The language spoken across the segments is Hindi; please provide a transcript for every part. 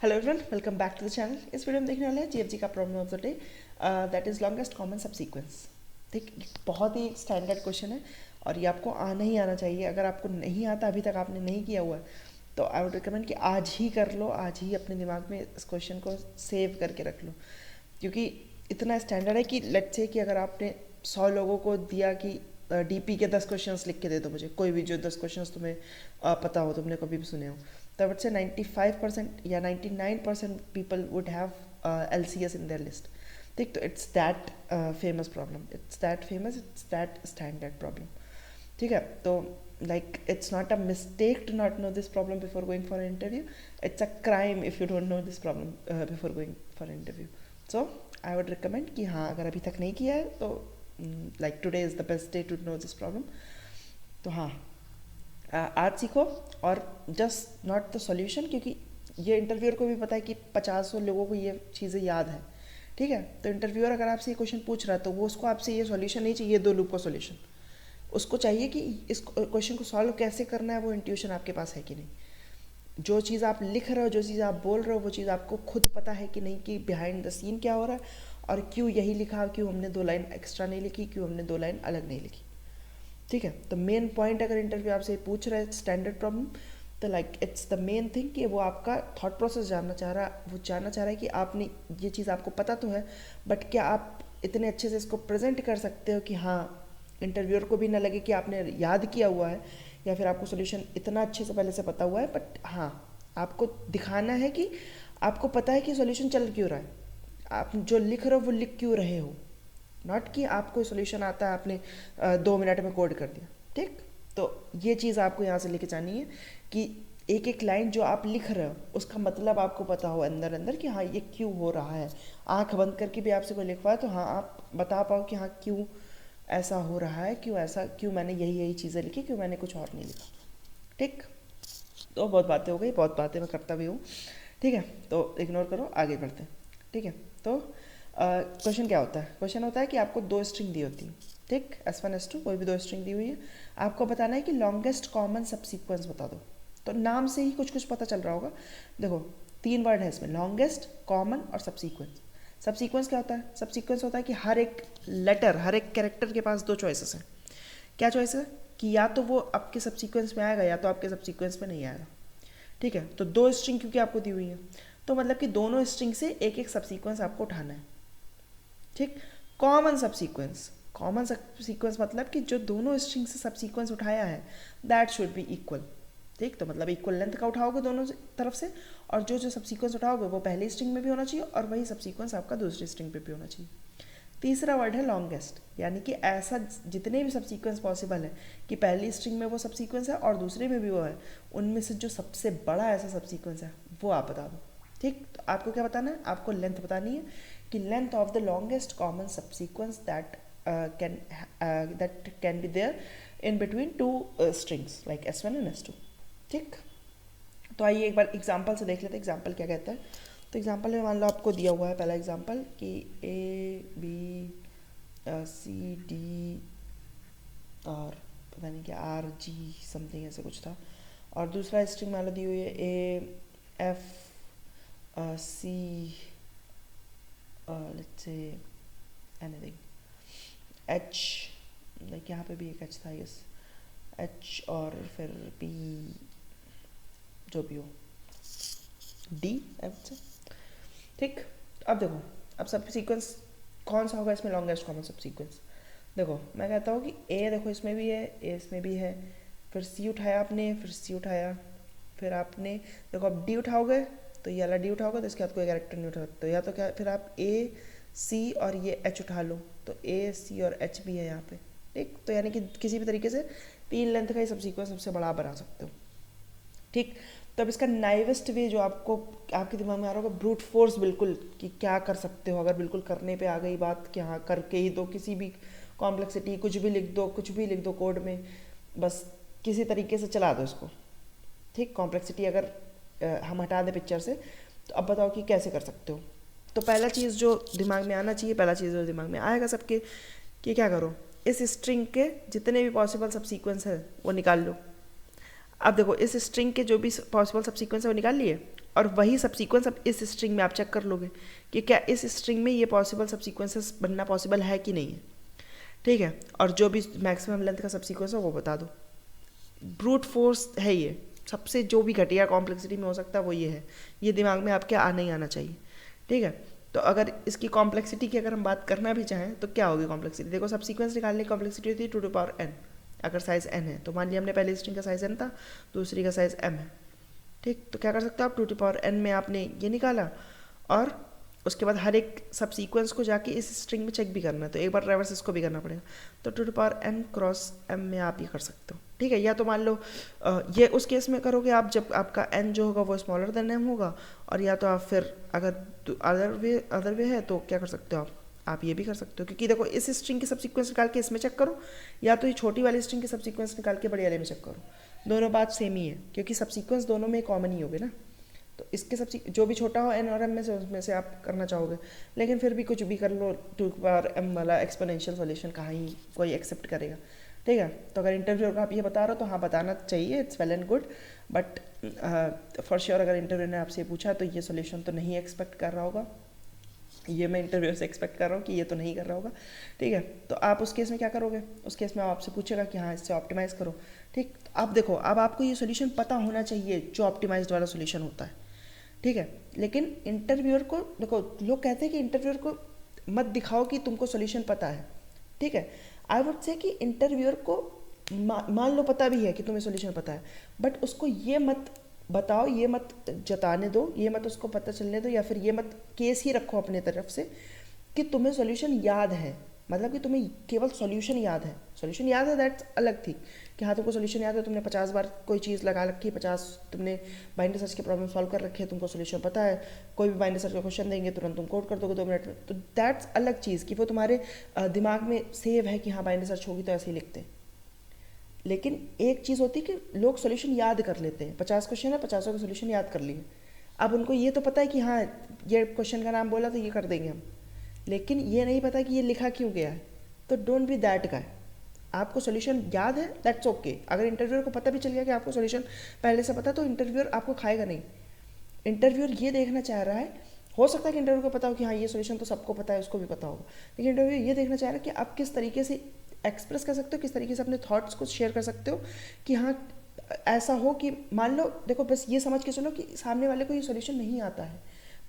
Hello everyone, welcome back to the channel. इस वीडियो में देखने वाले हैं जीएफजी का problem of the day, that is longest common subsequence. ठीक, बहुत ही स्टैंडर्ड क्वेश्चन है और ये आपको आना ही आना चाहिए। अगर आपको नहीं आता, अभी तक आपने नहीं किया हुआ है, तो आई वुड रिकमेंड कि आज ही कर लो, आज ही अपने दिमाग में इस क्वेश्चन को सेव करके रख लो, क्योंकि इतना स्टैंडर्ड है कि लेट्स से कि अगर आपने 100 लोगों को दिया कि डीपी के 10 क्वेश्चंस लिख के दे दो मुझे, कोई भी जो 10 क्वेश्चंस तुम्हें पता हो, तुमने कभी भी सुने हो, तो आई वुड से 95% या 99% people would have LCS in their list. ठीक, तो it's that famous problem, it's that famous, it's that standard problem. ठीक है, तो like it's not a mistake to not know this problem before going for interview, it's a crime if you don't know this problem before going for interview. So I would recommend कि हाँ, अगर अभी तक नहीं किया है तो like today is the best day to know this problem. तो हाँ, आज सीखो, और जस्ट नॉट द सॉल्यूशन, क्योंकि ये इंटरव्यूअर को भी पता है कि 50 लोगों को ये चीज़ें याद है। ठीक है, तो इंटरव्यूअर अगर आपसे ये क्वेश्चन पूछ रहा है तो वो उसको आपसे ये सॉल्यूशन नहीं चाहिए, दो लूप का सॉल्यूशन। उसको चाहिए कि इस क्वेश्चन को सॉल्व कैसे करना है, वो इंट्यूशन आपके पास है कि नहीं। जो चीज़ आप लिख रहे हो, जो चीज़ आप बोल रहे हो, वो चीज़ आपको खुद पता है कि नहीं, कि बिहाइंड द सीन क्या हो रहा है और क्यों यही लिखा, क्यों हमने 2 लाइन एक्स्ट्रा नहीं लिखी, क्यों हमने 2 लाइन अलग नहीं लिखी। ठीक है, तो मेन पॉइंट अगर इंटरव्यू आपसे पूछ रहा है स्टैंडर्ड प्रॉब्लम, तो like it's the main thing कि वो आपका थॉट प्रोसेस जानना चाह रहा है। वो जानना चाह रहा है कि आपने ये चीज़ आपको पता तो है, बट क्या आप इतने अच्छे से इसको प्रेजेंट कर सकते हो कि हाँ, इंटरव्यूअर को भी ना लगे कि आपने याद किया हुआ है या फिर आपको सोल्यूशन इतना अच्छे से पहले से पता हुआ है, बट हाँ, आपको दिखाना है कि आपको पता है कि सोल्यूशन चल क्यों रहा है, आप जो लिख रहे हो वो लिख क्यों रहे हो, नॉट कि आपको सोल्यूशन आता है, आपने 2 मिनट में कोड कर दिया। ठीक, तो ये चीज़ आपको यहाँ से लेके जानी है कि एक एक लाइन जो आप लिख रहे हो उसका मतलब आपको पता हो अंदर अंदर कि हाँ, ये क्यों हो रहा है। आंख बंद करके भी आपसे कोई लिखवाए तो हाँ, आप बता पाओ कि हाँ, क्यों ऐसा हो रहा है, क्यों ऐसा, क्यों मैंने यही यही चीज़ें लिखी, क्यों मैंने कुछ और नहीं लिखा। ठीक, तो बहुत बातें हो गई, बहुत बातें मैं करता भी हूँ। ठीक है, तो इग्नोर करो, आगे बढ़ते हैं। ठीक है, तो क्वेश्चन क्या होता है? क्वेश्चन होता है कि आपको 2 स्ट्रिंग दी होती है। ठीक, S1 S2 कोई भी 2 स्ट्रिंग दी हुई है, आपको बताना है कि लॉन्गेस्ट कॉमन सबसीक्वेंस बता दो। तो नाम से ही कुछ कुछ पता चल रहा होगा। देखो, 3 वर्ड है इसमें, लॉन्गेस्ट, कॉमन और सबसीक्वेंस। सबसीक्वेंस क्या होता है? सबसीक्वेंस होता है कि हर एक लेटर, हर एक कैरेक्टर के पास 2 चॉइसेस हैं। क्या चॉइस है? कि या तो वो आपके सबसीक्वेंस में आएगा या तो आपके सबसीक्वेंस में नहीं आएगा। ठीक है, तो 2 स्ट्रिंग क्योंकि आपको दी हुई है, तो मतलब कि दोनों स्ट्रिंग से एक एक सबसीक्वेंस आपको उठाना है। ठीक, कॉमन सबसीक्वेंस, कॉमन सबसीक्वेंस मतलब कि जो दोनों स्ट्रिंग से सबसीक्वेंस उठाया है दैट शुड बी इक्वल। ठीक, तो मतलब इक्वल लेंथ का उठाओगे दोनों तरफ से, और जो जो सबसीक्वेंस उठाओगे वो पहली स्ट्रिंग में भी होना चाहिए और वही सबसीक्वेंस आपका दूसरी स्ट्रिंग पे भी होना चाहिए। तीसरा वर्ड है लॉन्गेस्ट, यानी कि ऐसा जितने भी सबसीक्वेंस पॉसिबल है कि पहली स्ट्रिंग में वो सबसीक्वेंस है और दूसरे में भी वो है, उनमें से जो सबसे बड़ा ऐसा सबसीक्वेंस है वो आप बता दो। ठीक, तो आपको क्या बताना है? आपको लेंथ बतानी है कि length of the longest common subsequence that can be there in between 2 strings like S1 and S2। ठीक, तो आइए एक बार एग्जाम्पल से देख लेते हैं एग्जाम्पल क्या कहता है। तो एग्जाम्पल में मान लो आपको दिया हुआ है पहला एग्जाम्पल कि ABCD और पता नहीं क्या RG समथिंग ऐसे कुछ था, और दूसरा स्ट्रिंग मान लो दी हुई है AFC let's say anything H, like यहाँ पे भी एक H था, यस H, और फिर P, जो भी हो D से। ठीक, अब देखो, अब सब सीक्वेंस कौन सा होगा इसमें लॉन्गेस्ट कॉमन सब सीक्वेंस? देखो, मैं कहता हूँ कि A देखो इसमें भी है, A इसमें भी है, फिर C उठाया आपने, फिर C उठाया, फिर आपने देखो अब D उठाओगे तो ये वाला D उठाओगे तो इसके बाद कोई कैरेक्टर नहीं उठा सकते, या तो क्या, फिर आप A C और ये H उठा लो, तो A C और H भी है यहाँ पे। ठीक, तो यानी कि किसी भी तरीके से 3 लेंथ का ही सब सीक्वेंस सबसे बड़ा बना सकते हो। ठीक, तो अब इसका नाइवेस्ट वे जो आपको आपके दिमाग में आ रहा होगा, ब्रूट फोर्स, बिल्कुल कि क्या कर सकते हो अगर बिल्कुल करने पे आ गई बात कि हाँ, करके ही दो, किसी भी कॉम्प्लेक्सिटी कुछ भी लिख दो, कुछ भी लिख दो कोड में, बस किसी तरीके से चला दो इसको। ठीक, कॉम्प्लेक्सिटी अगर हम हटा दें पिक्चर से, तो अब बताओ कि कैसे कर सकते हो। तो पहला चीज़ जो दिमाग में आना चाहिए, पहला चीज़ जो दिमाग में आएगा सबके, कि क्या करो, इस स्ट्रिंग के जितने भी पॉसिबल सब सीक्वेंस है वो निकाल लो। अब देखो, इस स्ट्रिंग के जो भी पॉसिबल सब सीक्वेंस है वो निकाल लिए, और वही सबसीक्वेंस अब इस स्ट्रिंग में आप चेक कर लोगे कि क्या इस स्ट्रिंग में ये पॉसिबल सबसीक्वेंसेस बनना पॉसिबल है कि नहीं है, ठीक है। और जो भी मैक्सिमम लेंथ का सबसीक्वेंस है वो बता दो। ब्रूट फोर्स है ये, सबसे जो भी घटिया कॉम्प्लेक्सिटी में हो सकता है वो ये है, ये दिमाग में आपके आना ही आना चाहिए, ठीक है। तो अगर इसकी कॉम्प्लेक्सिटी की अगर हम बात करना भी चाहें तो क्या होगी कॉम्प्लेक्सिटी, देखो सब सीक्वेंस निकालने की कॉम्प्लेक्सिटी होती है 2n, अगर साइज़ n है तो मान लिया हमने पहली स्ट्रिंग का साइज़ n था, दूसरी का साइज़ m है, ठीक। तो क्या कर सकते हो आप 2n में आपने ये निकाला और उसके बाद हर एक सब सीक्वेंस को जाके इस स्ट्रिंग में चेक भी करना है, तो एक बार रिवर्स इसको भी करना पड़ेगा, तो 2n क्रॉस m में आप ये कर सकते हो, ठीक है। या तो मान लो ये उस केस में करोगे आप जब आपका n जो होगा वो स्मॉलर देन m होगा, और या तो आप फिर अगर अदर वे है तो क्या कर सकते हो आप ये भी कर सकते हो, क्योंकि देखो इस स्ट्रिंग के सब सीक्वेंस निकाल के इसमें चेक करो, या तो ये छोटी वाली स्ट्रिंग के सब सीक्वेंस निकाल के बड़ी वाले में चेक करो, दोनों बात सेम ही है, क्योंकि सब सीक्वेंस दोनों में कॉमन ही होगे ना। तो इसके सब जो भी छोटा हो n और m में से उसमें से आप करना चाहोगे, लेकिन फिर भी कुछ भी कर लो 2m वाला एक्सपोनेंशियल सॉल्यूशन कहाँ ही कोई एक्सेप्ट करेगा, ठीक है। तो अगर इंटरव्यू का आप ये बता रहे हो तो हाँ बताना चाहिए, it's well and good, but for sure अगर इंटरव्यू ने आपसे पूछा तो ये सॉल्यूशन तो नहीं एक्सपेक्ट कर रहा होगा, ये मैं इंटरव्यू से एक्सपेक्ट कर रहा हूँ कि ये तो नहीं कर रहा होगा, ठीक है। तो आप उस केस में क्या करोगे, उस केस में आपसे पूछेगा कि हाँ इससे ऑप्टिमाइज़ करो, ठीक। तो आप देखो अब आपको ये सोल्यूशन पता होना चाहिए जो ऑप्टिमाइज्ड वाला सोल्यूशन होता है, ठीक है। लेकिन इंटरव्यूअर को देखो, लोग कहते हैं कि इंटरव्यूअर को मत दिखाओ कि तुमको सोल्यूशन पता है, ठीक है। आई वुड से कि इंटरव्यूअर को मान लो पता भी है कि तुम्हें सोल्यूशन पता है, बट उसको ये मत बताओ, ये मत जताने दो, ये मत उसको पता चलने दो, या फिर ये मत केस ही रखो अपने तरफ से कि तुम्हें सोल्यूशन याद है, मतलब कि तुम्हें केवल सॉल्यूशन याद है। सॉल्यूशन याद है दैट्स अलग थी कि हाँ तुमको सॉल्यूशन याद है, तुमने 50 बार कोई चीज़ लगा रखी, 50 तुमने बाइंडर सर्च के प्रॉब्लम सॉल्व कर रखे हैं, तुमको सॉल्यूशन पता है, कोई भी बाइंडर सर्च का क्वेश्चन देंगे तुरंत तुम कोड कर दोगे 2 मिनट में, तो दैट्स अलग चीज़ कि वो तुम्हारे दिमाग में सेव है कि हाँ बाइंडर सर्च होगी तो ऐसे ही लिखते हैं। लेकिन एक चीज़ होती है कि लोग सॉल्यूशन याद कर लेते हैं, 50 क्वेश्चन है 50 का सॉल्यूशन याद कर लिए, अब उनको ये तो पता है कि हाँ ये क्वेश्चन का नाम बोला तो ये कर देंगे हम, लेकिन ये नहीं पता कि ये लिखा क्यों गया है। तो डोंट बी दैट गाय, आपको सोल्यूशन याद है दैट्स ओके। अगर इंटरव्यूअर को पता भी चल गया कि आपको सोल्यूशन पहले से पता, तो इंटरव्यूअर आपको खाएगा नहीं। इंटरव्यूअर ये देखना चाह रहा है, हो सकता है कि इंटरव्यू को पता हो कि हाँ ये सोल्यूशन तो सबको पता है, उसको भी पता होगा, लेकिन इंटरव्यू ये देखना चाह रहा है कि आप किस तरीके से एक्सप्रेस कर सकते हो, किस तरीके से अपने थॉट्स को शेयर कर सकते हो कि हाँ ऐसा हो कि मान लो देखो बस ये समझ के चलो कि सामने वाले को ये सोल्यूशन नहीं आता है,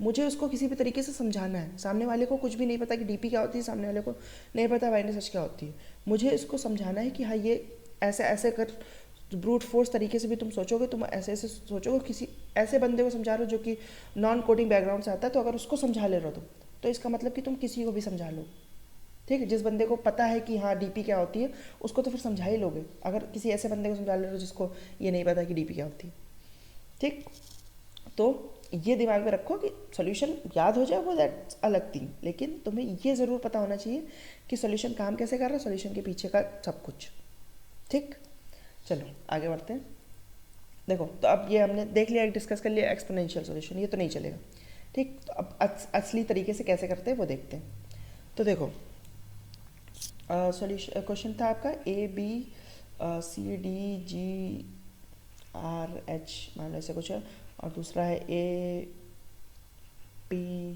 मुझे उसको किसी भी तरीके से समझाना है। सामने वाले को कुछ भी नहीं पता कि डीपी क्या होती है, सामने वाले को नहीं पता बाइनरी सर्च क्या होती है, मुझे इसको समझाना है कि हाँ ये ऐसे ऐसे कर, ब्रूट फोर्स तरीके से भी तुम सोचोगे, तुम ऐसे ऐसे सोचोगे, किसी ऐसे बंदे को समझा रहे हो जो कि नॉन कोडिंग बैकग्राउंड से आता है, तो अगर उसको समझा ले रहे हो तो इसका मतलब कि तुम किसी को भी समझा लो, ठीक है। जिस बंदे को पता है कि हाँ डीपी क्या होती है उसको तो फिर समझा ही लोगे, अगर किसी ऐसे बंदे को समझा ले रहे हो जिसको ये नहीं पता कि डीपी क्या होती है, ठीक। तो ये दिमाग में रखो कि सॉल्यूशन याद हो जाए वो दैट्स अलग थी, लेकिन तुम्हें ये ज़रूर पता होना चाहिए कि सॉल्यूशन काम कैसे कर रहा है, सॉल्यूशन के पीछे का सब कुछ, ठीक। चलो आगे बढ़ते हैं। देखो तो अब ये हमने देख लिया, डिस्कस कर लिया एक्सपोनेंशियल सॉल्यूशन, ये तो नहीं चलेगा, ठीक। तो अब असली तरीके से कैसे करते हैं वो देखते हैं। तो देखो सॉल्यूशन क्वेश्चन था आपका ABCDGRH मान लो ऐसे कुछ है, और दूसरा है APCG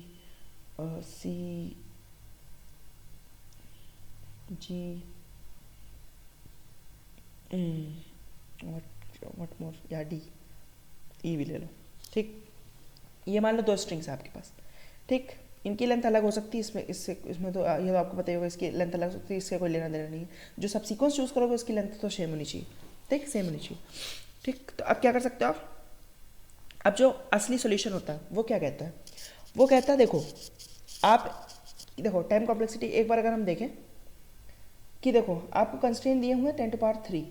व्हाट मोर या D E भी ले लो, ठीक। ये मान लो 2 स्ट्रिंग्स है आपके पास, ठीक। इनकी लेंथ अलग हो सकती है, इसमें तो ये तो आपको पता ही होगा, इसकी लेंथ अलग हो सकती है, इससे कोई लेना देना नहीं है। जो सब सीक्वेंस चूज़ करोगे उसकी लेंथ तो सेम होनी चाहिए, ठीक, सेम होनी चाहिए, ठीक। तो अब क्या कर सकते हो आप, अब जो असली सॉल्यूशन होता है वो क्या कहता है, वो कहता है देखो आप देखो टाइम कॉम्प्लेक्सिटी एक बार अगर हम देखें कि देखो आपको कंस्ट्रेंट दिए हुए हैं 10⁻3,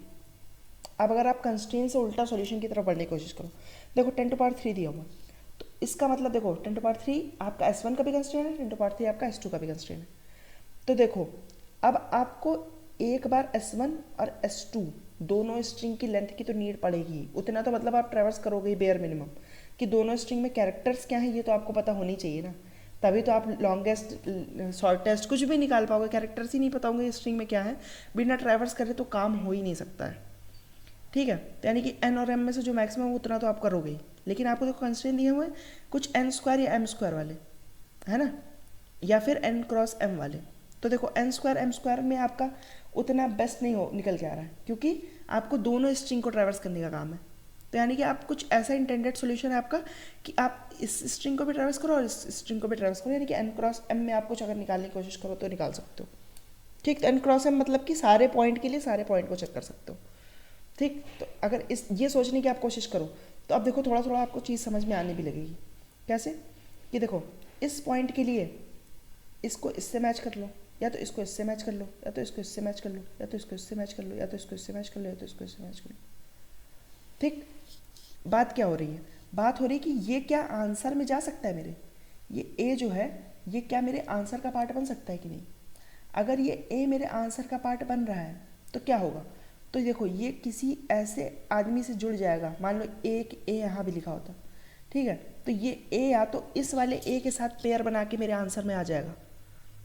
अब अगर आप कंस्ट्रेंट से उल्टा सॉल्यूशन की तरफ बढ़ने की कोशिश करो, देखो 10⁻3 दिया हुआ, तो इसका मतलब देखो 10⁻3 आपका S1 का भी कंस्ट्रेंट है, 10⁻3 आपका S2 का भी कंस्ट्रेंट है। तो देखो अब आपको एक बार S1 और S2 दोनों स्ट्रिंग की लेंथ की तो नीड पड़ेगी, उतना तो मतलब आप ट्रैवर्स करोगे ही बेयर मिनिमम, कि दोनों स्ट्रिंग में कैरेक्टर्स क्या हैं ये तो आपको पता होनी चाहिए ना, तभी तो आप लॉन्गेस्ट शॉर्टेस्ट कुछ भी निकाल पाओगे। कैरेक्टर्स ही नहीं पता होंगे स्ट्रिंग में क्या है, बिना ट्रैवर्स करे तो काम हो ही नहीं सकता है, ठीक है। तो यानी कि N और M में से जो मैक्सिमम उतना तो आप करोगे ही, लेकिन आपको देखो कंस्ट्रेंट दिए हुए हैं कुछ n स्क्वायर या m स्क्वायर वाले, है ना, या फिर n क्रॉस m वाले। तो देखो n स्क्वायर m स्क्वायर में आपका उतना बेस्ट नहीं हो निकल के आ रहा है, क्योंकि आपको दोनों स्ट्रिंग को ट्रैवर्स करने का काम है। तो यानी कि आप कुछ ऐसा इंटेंडेड सॉल्यूशन है आपका कि आप इस स्ट्रिंग को भी ट्रैवर्स करो और इस स्ट्रिंग को भी ट्रैवर्स करो, यानी कि n क्रॉस m में आप कुछ अगर निकालने की कोशिश करो तो निकाल सकते हो। ठीक, तो n क्रॉस m मतलब कि सारे पॉइंट के लिए सारे पॉइंट को चेक कर सकते हो। ठीक, तो अगर इस ये सोचने की आप कोशिश करो तो अब देखो थोड़ा थोड़ा आपको चीज़ समझ में आने भी लगेगी। कैसे कि देखो इस पॉइंट के लिए इसको इससे मैच कर लो, या तो इसको इससे मैच कर लो, या तो इसको इससे मैच कर लो, या तो इसको इससे मैच कर लो, या तो इसको इससे मैच कर लो, या तो इसको इससे मैच कर लो। ठीक, बात क्या हो रही है? बात हो रही है कि ये क्या आंसर में जा सकता है मेरे, ये ए जो है ये क्या मेरे आंसर का पार्ट बन सकता है कि नहीं। अगर ये ए मेरे आंसर का पार्ट बन रहा है तो क्या होगा, तो देखो ये किसी ऐसे आदमी से जुड़ जाएगा, मान लो एक ए यहाँ भी लिखा होता, ठीक है, तो ये ए या तो इस वाले ए के साथ पेयर बना के मेरे आंसर में आ जाएगा।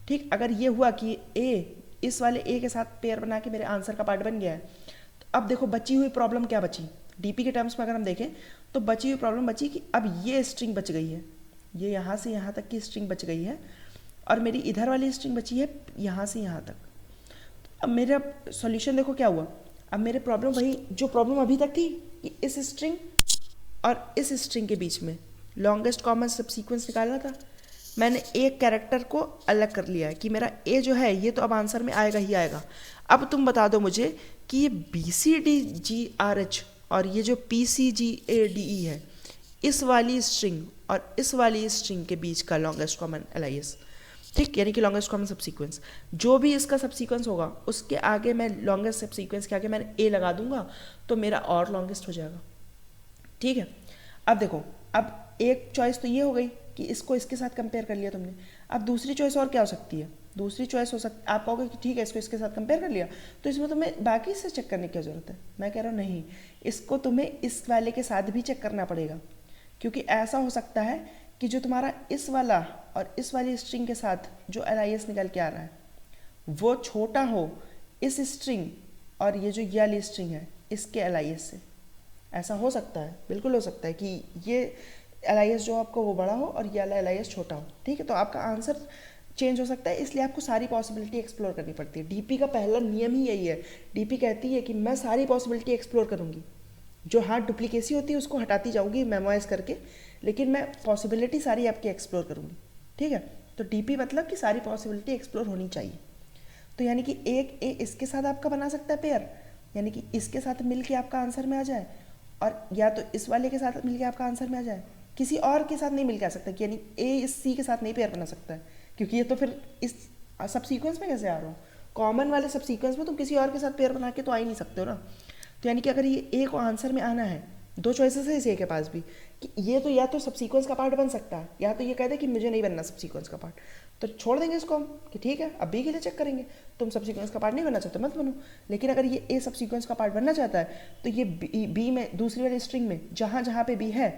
ठीक, अगर ये हुआ कि ए इस वाले ए के साथ पेयर बना के मेरे आंसर का पार्ट बन गया है, तो अब देखो बची हुई प्रॉब्लम क्या बची, डीपी के टर्म्स में अगर हम देखें तो बची हुई प्रॉब्लम बची कि अब ये स्ट्रिंग बच गई है, ये यहाँ से यहाँ तक की स्ट्रिंग बच गई है, और मेरी इधर वाली स्ट्रिंग बची है यहाँ से यहाँ तक। अब मेरा सॉल्यूशन देखो क्या हुआ, अब मेरे प्रॉब्लम वही जो प्रॉब्लम अभी तक थी कि इस स्ट्रिंग और इस स्ट्रिंग के बीच में लॉन्गेस्ट कॉमन सबसीक्वेंस निकालना था। मैंने एक कैरेक्टर को अलग कर लिया है कि मेरा ए जो है ये तो अब आंसर में आएगा ही आएगा। अब तुम बता दो मुझे कि ये BCDGRH और ये जो PCGADE है, इस वाली स्ट्रिंग और इस वाली स्ट्रिंग के बीच का लॉन्गेस्ट कॉमन LIS, ठीक, यानी कि लॉन्गेस्ट कॉमन सबसीक्वेंस, जो भी इसका सबसीक्वेंस होगा उसके आगे मैं लॉन्गेस्ट सबसीक्वेंस के आगे मैंने ए लगा दूंगा तो मेरा और लॉन्गेस्ट हो जाएगा। ठीक है, अब देखो अब एक चॉइस तो ये हो गई कि इसको इसके साथ कंपेयर कर लिया तुमने। अब दूसरी चॉइस और क्या हो सकती है, दूसरी चॉइस हो सकती, आप कहोगे कि ठीक है इसको इसके साथ कंपेयर कर लिया तो इसमें तुम्हें बाकी से चेक करने की क्या ज़रूरत है। मैं कह रहा हूँ नहीं, इसको तुम्हें इस वाले के साथ भी चेक करना पड़ेगा, क्योंकि ऐसा हो सकता है कि जो तुम्हारा इस वाला और इस वाली स्ट्रिंग के साथ जो LIS निकल के आ रहा है वो छोटा हो इस स्ट्रिंग और ये जो ये वाली स्ट्रिंग है इसके LIS से। ऐसा हो सकता है, बिल्कुल हो सकता है कि ये LIS जो आपको वो बड़ा हो और ये वाला LIS छोटा हो। ठीक है, तो आपका आंसर चेंज हो सकता है, इसलिए आपको सारी पॉसिबिलिटी एक्सप्लोर करनी पड़ती है। डीपी का पहला नियम ही यही है, डीपी कहती है कि मैं सारी पॉसिबिलिटी एक्सप्लोर करूँगी, जो हाँ डुप्लीकेसी होती है उसको हटाती जाऊँगी मेमोराइज करके, लेकिन मैं पॉसिबिलिटी सारी आपकी एक्सप्लोर करूँगी। ठीक है, तो डीपी मतलब कि सारी पॉसिबिलिटी एक्सप्लोर होनी चाहिए। तो यानी कि एक ए इसके साथ आपका बना सकता है पेयर, यानी कि इसके साथ मिल के आपका आंसर में आ जाए, और या तो इस वाले के साथ मिल के आपका आंसर में आ जाए, किसी और के साथ नहीं मिल के आ सकता कि यानी ए इस सी के साथ नहीं पेयर बना सकता है, क्योंकि ये तो फिर इस सब सीक्वेंस में कैसे आ रहा हो, कॉमन वाले सब सीक्वेंस में तुम किसी और के साथ पेयर बना के तो आ ही नहीं सकते हो ना। तो यानी कि अगर ये ए को आंसर में आना है, दो चॉइसेस है इस ए के पास भी कि ये तो या तो सब सीक्वेंस का पार्ट बन सकता है, या तो ये कहते हैं कि मुझे नहीं बनना सब सीक्वेंस का पार्ट, तो छोड़ देंगे इसको हम कि ठीक है अब बी के लिए चेक करेंगे, तुम सब सीक्वेंस का पार्ट नहीं बनना चाहते मत बनो। लेकिन अगर ये ए सब सीक्वेंस का पार्ट बनना चाहता है तो ये बी में दूसरी वाली स्ट्रिंग में जहाँ जहाँ पे बी है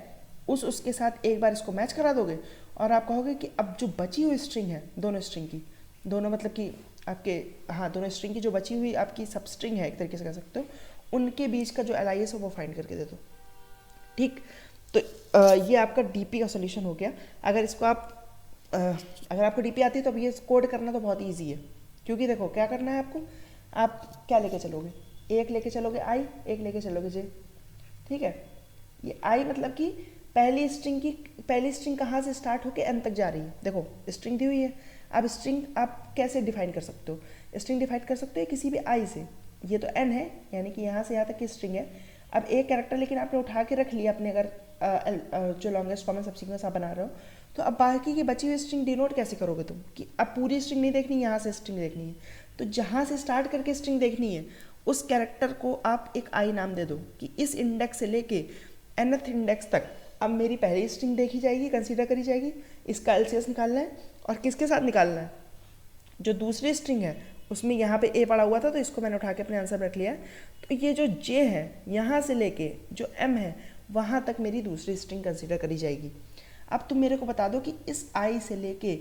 उसके साथ एक बार इसको मैच करा दोगे, और आप कहोगे कि अब जो बची हुई स्ट्रिंग है दोनों स्ट्रिंग की, दोनों मतलब कि आपके हाँ दोनों स्ट्रिंग की जो बची हुई आपकी सब स्ट्रिंग है एक तरीके से कह सकते हो, उनके बीच का जो LIS है वो फाइंड करके दे दो। ठीक, तो ये आपका डीपी का सोल्यूशन हो गया। अगर इसको आप अगर आपको डीपी आती है तो अब ये कोड करना तो बहुत ईजी है, क्योंकि देखो क्या करना है आपको, आप क्या लेके चलोगे, एक लेके चलोगे आई, एक लेके चलोगे जे। ठीक है, ये आई मतलब कि पहली स्ट्रिंग कहाँ से स्टार्ट होकर एन तक जा रही है। देखो स्ट्रिंग दी हुई है, अब स्ट्रिंग आप कैसे डिफाइन कर सकते हो, स्ट्रिंग डिफाइन कर सकते हो किसी भी आई से, ये तो एन है यानी कि यहाँ से यहाँ तक की स्ट्रिंग है। अब एक कैरेक्टर लेकिन आपने उठा के रख लिया अपने, अगर जो लॉन्गेस्ट कॉमन सबसीक्वेंस आप बना रहे हो, तो अब बाकी की बची हुई स्ट्रिंग डिनोट कैसे करोगे तुम कि अब पूरी स्ट्रिंग नहीं देखनी, यहाँ से स्ट्रिंग देखनी है, तो जहाँ से स्टार्ट करके स्ट्रिंग देखनी है उस कैरेक्टर को आप एक आई नाम दे दो कि इस इंडेक्स से लेके nth इंडेक्स तक अब मेरी पहली स्ट्रिंग देखी जाएगी, कंसीडर करी जाएगी, इसका LCS निकालना है, और किसके साथ निकालना है, जो दूसरी स्ट्रिंग है उसमें यहाँ पे ए पड़ा हुआ था तो इसको मैंने उठा के अपने आंसर में रख लिया। तो ये जो जे है यहाँ से लेके जो एम है वहाँ तक मेरी दूसरी स्ट्रिंग कंसीडर करी जाएगी। अब तुम मेरे को बता दो कि इस आई से लेके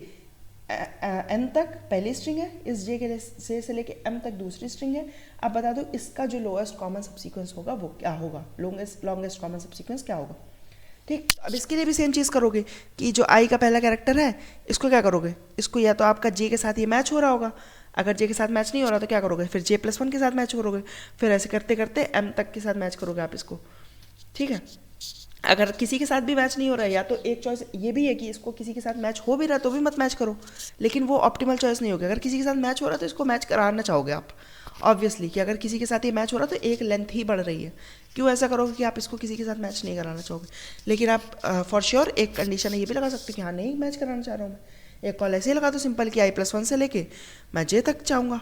एन तक पहली स्ट्रिंग है, इस जे के से लेके एम तक दूसरी स्ट्रिंग है। अब बता दो इसका जो लोएस्ट कॉमन सबसीक्वेंस होगा वो क्या होगा, लॉन्गेस्ट कॉमन सबसीक्वेंस क्या होगा। ठीक, अब इसके लिए भी सेम चीज़ करोगे कि जो आई का पहला कैरेक्टर है इसको क्या करोगे, इसको या तो आपका जे के साथ ये मैच हो रहा होगा, अगर जे के साथ मैच नहीं हो रहा तो क्या करोगे, फिर J+1 के साथ मैच करोगे, फिर ऐसे करते करते M तक के साथ मैच करोगे आप इसको। ठीक है, अगर किसी के साथ भी मैच नहीं हो रहा है, या तो एक चॉइस ये भी है कि इसको किसी के साथ मैच हो भी रहा है तो भी मत मैच करो, लेकिन वो ऑप्टिमल चॉइस नहीं होगी। अगर किसी के साथ मैच हो रहा है तो इसको मैच कराना चाहोगे आप ऑब्वियसली, कि अगर किसी के साथ ये मैच हो रहा है तो एक लेंथ ही बढ़ रही है, क्यों ऐसा करोगे कि आप इसको किसी के साथ मैच नहीं कराना चाहोगे। लेकिन आप फॉर श्योर एक कंडीशन है ये भी लगा सकते हो कि हाँ नहीं मैच कराना चाह रहा हूँ मैं, एक कॉल ऐसे ही लगा दो सिंपल कि I+1 से लेके मैं J तक चाहूँगा।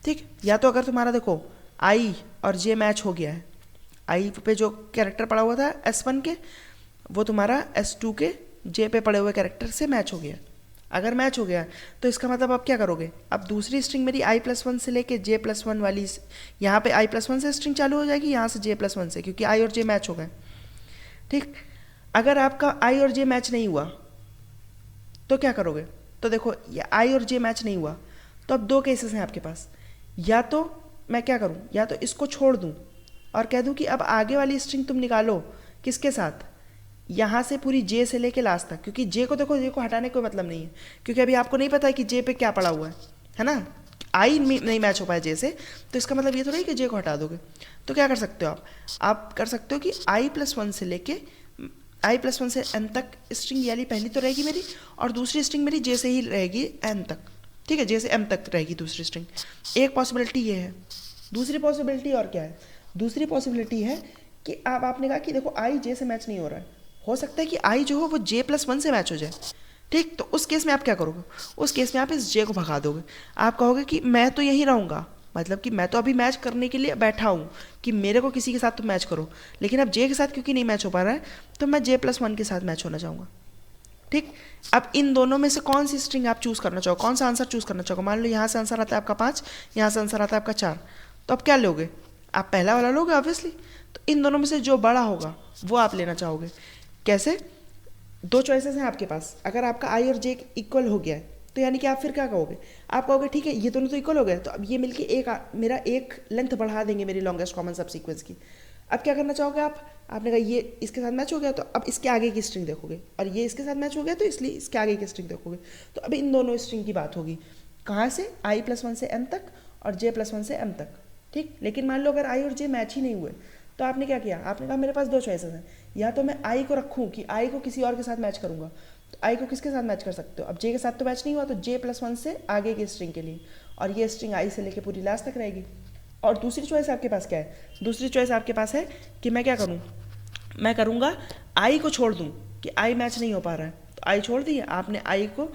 ठीक, या तो अगर तुम्हारा देखो I और J मैच हो गया है, आई पे जो कैरेक्टर पड़ा हुआ था S1 के वो तुम्हारा S2 के J पे पड़े हुए कैरेक्टर से मैच हो गया। अगर मैच हो गया तो इसका मतलब आप क्या करोगे, अब दूसरी स्ट्रिंग मेरी I+1 से लेके J+1 वाली, यहाँ पे I+1 से स्ट्रिंग चालू हो जाएगी, यहाँ से J+1 से, क्योंकि I और J मैच हो गए। ठीक, अगर आपका I और J मैच नहीं हुआ तो क्या करोगे, तो देखो I और J मैच नहीं हुआ तो अब दो केसेस हैं आपके पास, या तो मैं क्या करूँ, या तो इसको छोड़ दूँ और कह दूँ कि अब आगे वाली स्ट्रिंग तुम निकालो किसके साथ, यहाँ से पूरी J से लेके लास्ट तक, क्योंकि J को देखो J को हटाने का कोई मतलब नहीं है, क्योंकि अभी आपको नहीं पता है कि J पे क्या पड़ा हुआ है ना, आई नहीं मैच हो पाया J से, तो इसका मतलब ये तो नहीं कि J को हटा दोगे। तो क्या कर सकते हो आप कर सकते हो कि I+1 से लेके I+1 से N तक स्ट्रिंग यानी पहली तो रहेगी मेरी, और दूसरी स्ट्रिंग मेरी J से ही रहेगी N तक। ठीक है, J से M तक रहेगी दूसरी स्ट्रिंग। एक पॉसिबिलिटी ये है। दूसरी पॉसिबिलिटी और क्या है, दूसरी पॉसिबिलिटी है कि अब आपने कहा कि देखो I J से मैच नहीं हो रहा है, हो सकता है कि I जो हो वो J+1 से मैच हो जाए। ठीक, तो उस केस में आप क्या करोगे, उस केस में आप इस J को भगा दोगे, आप कहोगे कि मैं तो यहीं रहूँगा, मतलब कि मैं तो अभी मैच करने के लिए बैठा हूँ कि मेरे को किसी के साथ तो मैच करो, लेकिन अब J के साथ क्योंकि नहीं मैच हो पा रहा है तो मैं J+1 के साथ मैच होना चाहूँगा। ठीक, अब इन दोनों में से कौन सी स्ट्रिंग आप चूज़ करना चाहो, कौन सा आंसर चूज़ करना चाहोगे। मान लो यहाँ से आंसर आता है आपका 5, यहाँ से आंसर आता है आपका 4, तो अब क्या लोगे, आप पहला वाला लोगे ऑब्वियसली। तो इन दोनों में से जो बड़ा होगा वो आप लेना चाहोगे। कैसे, दो चॉइसेस हैं आपके पास, अगर आपका I और J इक्वल हो गया है तो यानी कि आप फिर क्या कहोगे, आप कहोगे ठीक है ये दोनों तो इक्वल हो गए, तो अब ये मिलके मेरा एक लेंथ बढ़ा देंगे मेरी लॉन्गेस्ट कॉमन सब सीक्वेंस की। अब क्या करना चाहोगे आपने कहा ये इसके साथ मैच हो गया तो अब इसके आगे की स्ट्रिंग देखोगे, और ये इसके साथ मैच हो गया तो इसलिए इसके आगे की स्ट्रिंग देखोगे। तो अब इन दोनों स्ट्रिंग की बात होगी, कहाँ से, I+1 से M तक और J+1 से M तक। ठीक, लेकिन मान लो अगर I और J मैच ही नहीं हुए तो आपने क्या किया, आपने कहा मेरे पास दो चॉइसेस हैं, या तो मैं I को रखूँ कि I को किसी और के साथ मैच करूँगा, तो I को किसके साथ मैच कर सकते हो, अब J के साथ तो मैच नहीं हुआ तो J+1 से आगे की स्ट्रिंग के लिए, और ये स्ट्रिंग I से लेके पूरी लास्ट तक रहेगी। और दूसरी चॉइस आपके पास क्या है, दूसरी चॉइस आपके पास है कि मैं क्या करूँ, मैं करूँगा I को छोड़ दूँ कि I मैच नहीं हो पा रहा है, तो I छोड़ दिया आपने, I को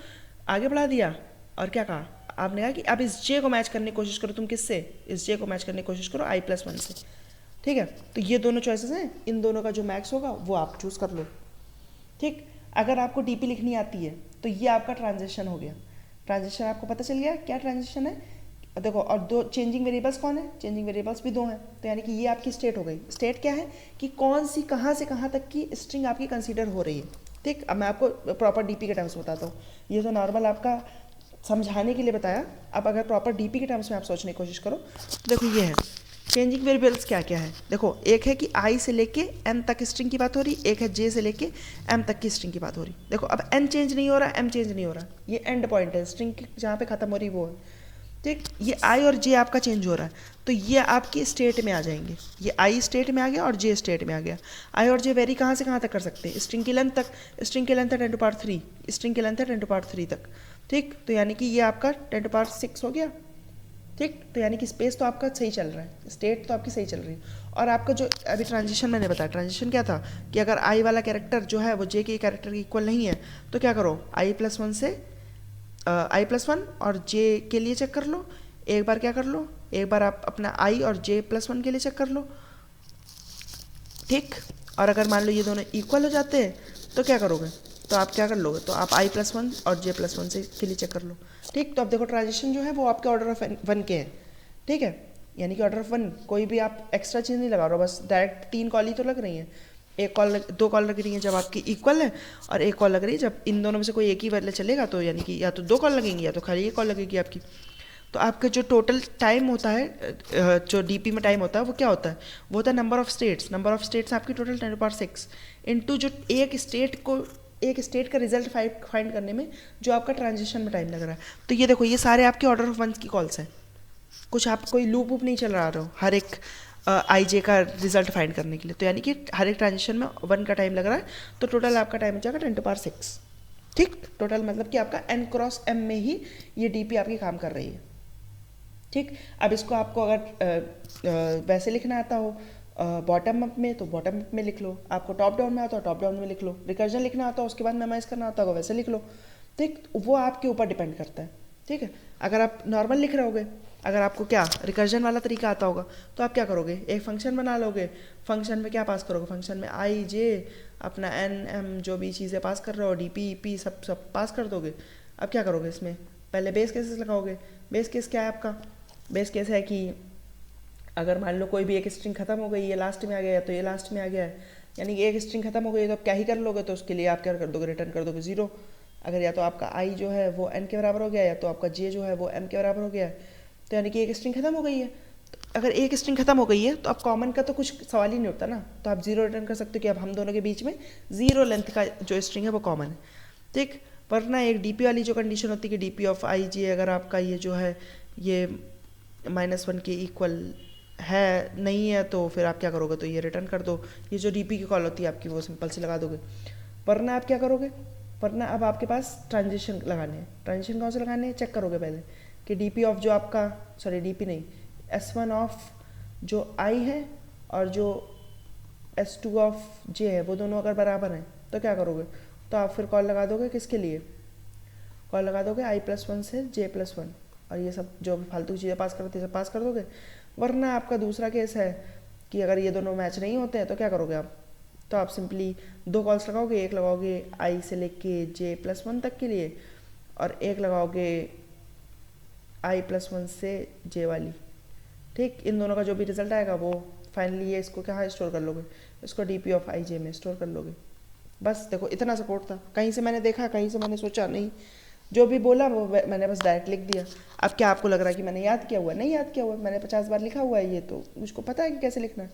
आगे बढ़ा दिया, और क्या कहा आपने कहा कि अब इस J को मैच करने की कोशिश करो, तुम किससे, इस J को मैच करने की कोशिश करो I+1 से। ठीक है, तो ये दोनों चॉइसेस हैं, इन दोनों का जो मैक्स होगा वो आप चूज़ कर लो। ठीक, अगर आपको DP लिखनी आती है तो ये आपका ट्रांजिशन हो गया। ट्रांजिशन आपको पता चल गया क्या ट्रांजिशन है, देखो, और दो चेंजिंग वेरिएबल्स कौन है, चेंजिंग वेरिएबल्स भी दो हैं, तो यानी कि ये आपकी स्टेट हो गई। स्टेट क्या है कि कौन सी कहाँ से कहाँ तक की स्ट्रिंग आपकी कंसीडर हो रही है। ठीक, अब मैं आपको प्रॉपर DP के टर्म्स बताता हूँ, ये तो नॉर्मल आपका समझाने के लिए बताया, अब अगर प्रॉपर DP के टर्म्स में आप सोचने की कोशिश करो तो देखो ये है चेंजिंग वेरिएबल्स क्या क्या है। देखो, एक है कि I से लेके N तक स्ट्रिंग की बात हो रही, एक है J से लेके M तक की स्ट्रिंग की बात हो रही। देखो, अब N चेंज नहीं हो रहा, M चेंज नहीं हो रहा, ये एंड पॉइंट है स्ट्रिंग की जहाँ पे खत्म हो रही वो है। ठीक, ये I और J आपका चेंज हो रहा है, तो ये आपकी स्टेट में आ जाएंगे, ये I स्टेट में आ गया और J स्टेट में आ गया। I और J वेरी कहाँ से कहाँ तक कर सकते हैं, स्ट्रिंग की लेंथ तक, स्ट्रिंग की लेंथ है 10⁻3, स्ट्रिंग की लेंथ है 10⁻3 तक। ठीक, तो यानी कि ये आपका 10⁻6 हो गया। ठीक, तो यानी कि स्पेस तो आपका सही चल रहा है, स्टेट तो आपकी सही चल रही है। और आपका जो अभी ट्रांजिशन मैंने बताया, ट्रांजिशन क्या था कि अगर I वाला कैरेक्टर जो है वो J के कैरेक्टर के इक्वल नहीं है तो क्या करो, I+1 से I+1 और J के लिए चेक कर लो, एक बार क्या कर लो, एक बार आप अपना I और J+1 के लिए चेक कर लो। ठीक, और अगर मान लो ये दोनों इक्वल हो जाते हैं तो क्या करोगे, तो आप क्या कर लोगे, तो आप I+1 और J+1 से के लिए चेक कर लो। ठीक, तो अब देखो ट्रांजिशन जो है वो आपके ऑर्डर ऑफ 1 के हैं। ठीक है, यानी कि ऑर्डर ऑफ 1, कोई भी आप एक्स्ट्रा चीज़ नहीं लगा रहे हो, बस डायरेक्ट 3 कॉल ही तो लग रही हैं। एक कॉल 2 कॉल लग रही हैं जब आपकी इक्वल है, और एक कॉल लग रही है जब इन दोनों में से कोई एक ही वाला चलेगा, तो यानी कि या तो 2 कॉल लगेंगी या तो खाली एक कॉल लगेगी आपकी। तो आपका जो टोटल टाइम होता है, जो डीपी में टाइम होता है वो क्या होता है, वो होता है number of states. Number of states आपकी टोटल 10⁻6 इंटू जो एक स्टेट का रिजल्ट फाइंड करने में जो आपका ट्रांजिशन में टाइम लग रहा है। तो ये देखो, ये सारे आपके ऑर्डर ऑफ वंस की कॉल्स हैं। कुछ आप कोई लूप वूप नहीं चल रहा हो हर एक आई जे का रिजल्ट फाइंड करने के लिए। तो यानी कि हर एक ट्रांजिशन में 1 का टाइम लग रहा है, तो टोटल आपका टाइम हो जाएगा 10⁻6। ठीक, टोटल मतलब कि आपका n क्रॉस m में ही ये डीपी आपकी काम कर रही है। ठीक, अब इसको आपको अगर वैसे लिखना आता हो बॉटम अप में, तो बॉटम अप में लिख लो। आपको टॉप डाउन में आता हो टॉप डाउन में लिख लो। रिकर्जन लिखना आता हो उसके बाद मेमोराइज करना आता होगा वैसे लिख लो। ठीक, वो आपके ऊपर डिपेंड करता है। ठीक है, अगर आप नॉर्मल लिख रहे होगे, अगर आपको क्या रिकर्जन वाला तरीका आता होगा, तो आप क्या करोगे, एक फंक्शन बना लोगे। फंक्शन में क्या पास करोगे, फंक्शन में आई जे अपना एन एम जो भी चीज़ें पास कर रहे हो, डी पी पी सब पास कर दोगे। अब क्या करोगे, इसमें पहले बेस केसेस लगाओगे। बेस केस क्या है आपका, बेस केस है कि अगर मान लो कोई भी एक स्ट्रिंग खत्म हो गई, ये लास्ट में आ गया तो ये लास्ट में आ गया है, यानी कि एक स्ट्रिंग खत्म हो गई तो आप क्या ही कर लोगे, तो उसके लिए आप क्या कर दोगे, रिटर्न कर दोगे 0। अगर या तो आपका आई जो है वो n के बराबर हो गया, या तो आपका जे जो है वो m के बराबर हो गया, तो यानी कि एक स्ट्रिंग खत्म हो गई है। तो अगर एक स्ट्रिंग खत्म हो गई है तो आप कॉमन का तो कुछ सवाल ही नहीं उठता ना, तो आप 0 रिटर्न कर सकते हो कि अब हम दोनों के बीच में 0 लेंथ का जो स्ट्रिंग है वो कॉमन है। ठीक, वरना एक डीपी वाली जो कंडीशन होती है कि डीपी ऑफ आई जे अगर आपका ये जो है ये -1 के इक्वल है नहीं है, तो फिर आप क्या करोगे, तो ये रिटर्न कर दो। ये जो डीपी की कॉल होती है आपकी वो सिंपल से लगा दोगे। वरना आप क्या करोगे, वरना अब आपके पास ट्रांजिशन लगाने हैं। ट्रांजिशन कौन से लगाने हैं, चेक करोगे पहले कि डीपी ऑफ जो आपका, सॉरी डीपी नहीं, S1 ऑफ जो आई है और जो S2 ऑफ जे है वो दोनों अगर बराबर हैं, तो क्या करोगे, तो आप फिर कॉल लगा दोगे किसके लिए, कॉल लगा दोगे i+1 से j+1, और ये सब जो फालतू चीज़ें पास करते हैं सब पास कर दोगे। वरना आपका दूसरा केस है कि अगर ये दोनों मैच नहीं होते हैं तो क्या करोगे आप, तो आप सिंपली 2 कॉल्स लगाओगे। एक लगाओगे i से लेके j+1 तक के लिए, और एक लगाओगे i+1 से j वाली। ठीक, इन दोनों का जो भी रिजल्ट आएगा वो फाइनली ये इसको कहाँ स्टोर कर लोगे, इसको डीपी ऑफ आई जे में स्टोर कर लोगे। बस देखो, इतना सपोर्ट था। कहीं से मैंने देखा, कहीं से मैंने सोचा नहीं, जो भी बोला वो मैंने बस डायरेक्ट लिख दिया। अब क्या आपको लग रहा है कि मैंने याद किया हुआ है, नहीं याद किया हुआ है, मैंने 50 बार लिखा हुआ है ये, तो मुझको पता है कि कैसे लिखना है।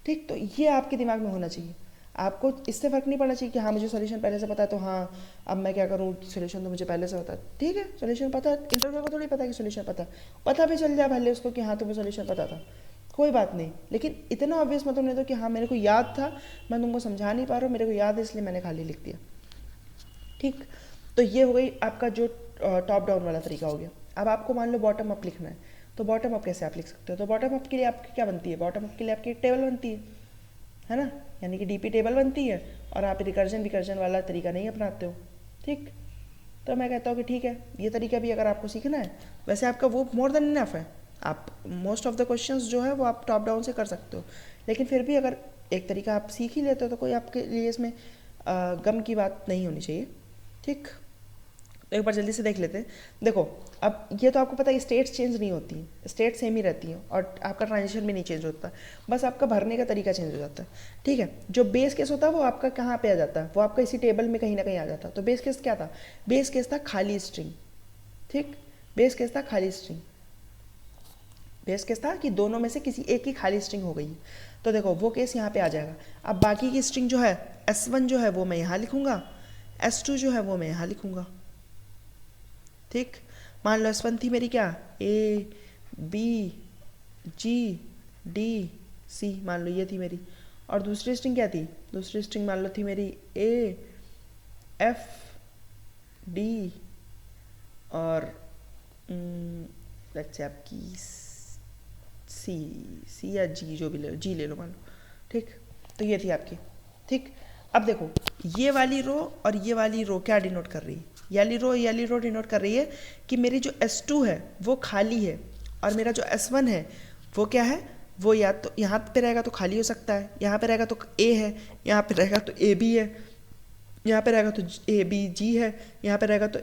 ठीक, तो ये आपके दिमाग में होना चाहिए। आपको इससे फ़र्क नहीं पड़ना चाहिए कि हाँ मुझे सोल्यूशन पहले से पता है, तो हाँ अब मैं क्या करूँ, सोल्यूशन तो मुझे पहले से पता है। ठीक है, सोल्यूशन पता है, इंटरव्यू को थोड़ी पता है कि सोल्यूशन पता भी चल जाए भले उसको कि हाँ तुम्हें सोल्यूशन पता था, कोई बात नहीं, लेकिन इतना ऑब्वियस मत होने दो कि हाँ मेरे को याद था, मैं तुमको समझा नहीं पा रहा हूँ, मेरे को याद है इसलिए मैंने खाली लिख दिया। ठीक, तो ये हो गई आपका जो टॉप डाउन वाला तरीका हो गया। अब आपको मान लो बॉटम अप लिखना है, तो बॉटम अप कैसे आप लिख सकते हो, तो बॉटम अप के लिए आपकी क्या बनती है, बॉटम अप के लिए आपकी एक टेबल बनती है ना, यानी कि डीपी टेबल बनती है, और आप रिकर्जन वाला तरीका नहीं अपनाते हो। ठीक, तो मैं कहता हूँ कि ठीक है, ये तरीका भी अगर आपको सीखना है, वैसे आपका वो मोर देन इनफ है, आप मोस्ट ऑफ द क्वेश्चंस जो है वो आप टॉप डाउन से कर सकते हो, लेकिन फिर भी अगर एक तरीका आप सीख ही लेते हो तो कोई आपके लिए इसमें गम की बात नहीं होनी चाहिए। ठीक, तो एक बार जल्दी से देख लेते हैं। देखो, अब ये तो आपको पता है स्टेट्स चेंज नहीं होती हैं, स्टेट सेम ही रहती हैं, और आपका ट्रांजिशन भी नहीं चेंज होता, बस आपका भरने का तरीका चेंज हो जाता है। ठीक है, जो बेस केस होता है वो आपका कहाँ पे आ जाता है, वो आपका इसी टेबल में कहीं ना कहीं आ जाता है। तो बेस केस क्या था, बेस केस था खाली स्ट्रिंग। ठीक, बेस केस था खाली स्ट्रिंग, बेस केस था कि दोनों में से किसी एक की खाली स्ट्रिंग हो गई। तो देखो वो केस यहाँ पे आ जाएगा। अब बाकी की स्ट्रिंग जो है S1 जो है वो मैं यहाँ लिखूँगा, S2 जो है वो मैं यहाँ लिखूँगा। ठीक, मान लो S1 थी मेरी क्या, A B G D C, मान लो ये थी मेरी, और दूसरी स्ट्रिंग क्या थी, दूसरी स्ट्रिंग मान लो थी मेरी A F D और लेट्स से आपकी C या G, जो भी ले लो, G ले लो मान लो। ठीक, तो ये थी आपकी। ठीक, अब देखो ये वाली रो और ये वाली रो क्या डिनोट कर रही है, ये रो डिनोट कर रही है कि मेरी जो S2 है वो खाली है, और मेरा जो S1 है वो क्या है, वो या तो यहाँ पे रहेगा तो खाली हो सकता है, यहाँ पे रहेगा तो A है, यहाँ पे रहेगा तो AB है, यहाँ पे रहेगा तो ABG है, यहाँ पे रहेगा तो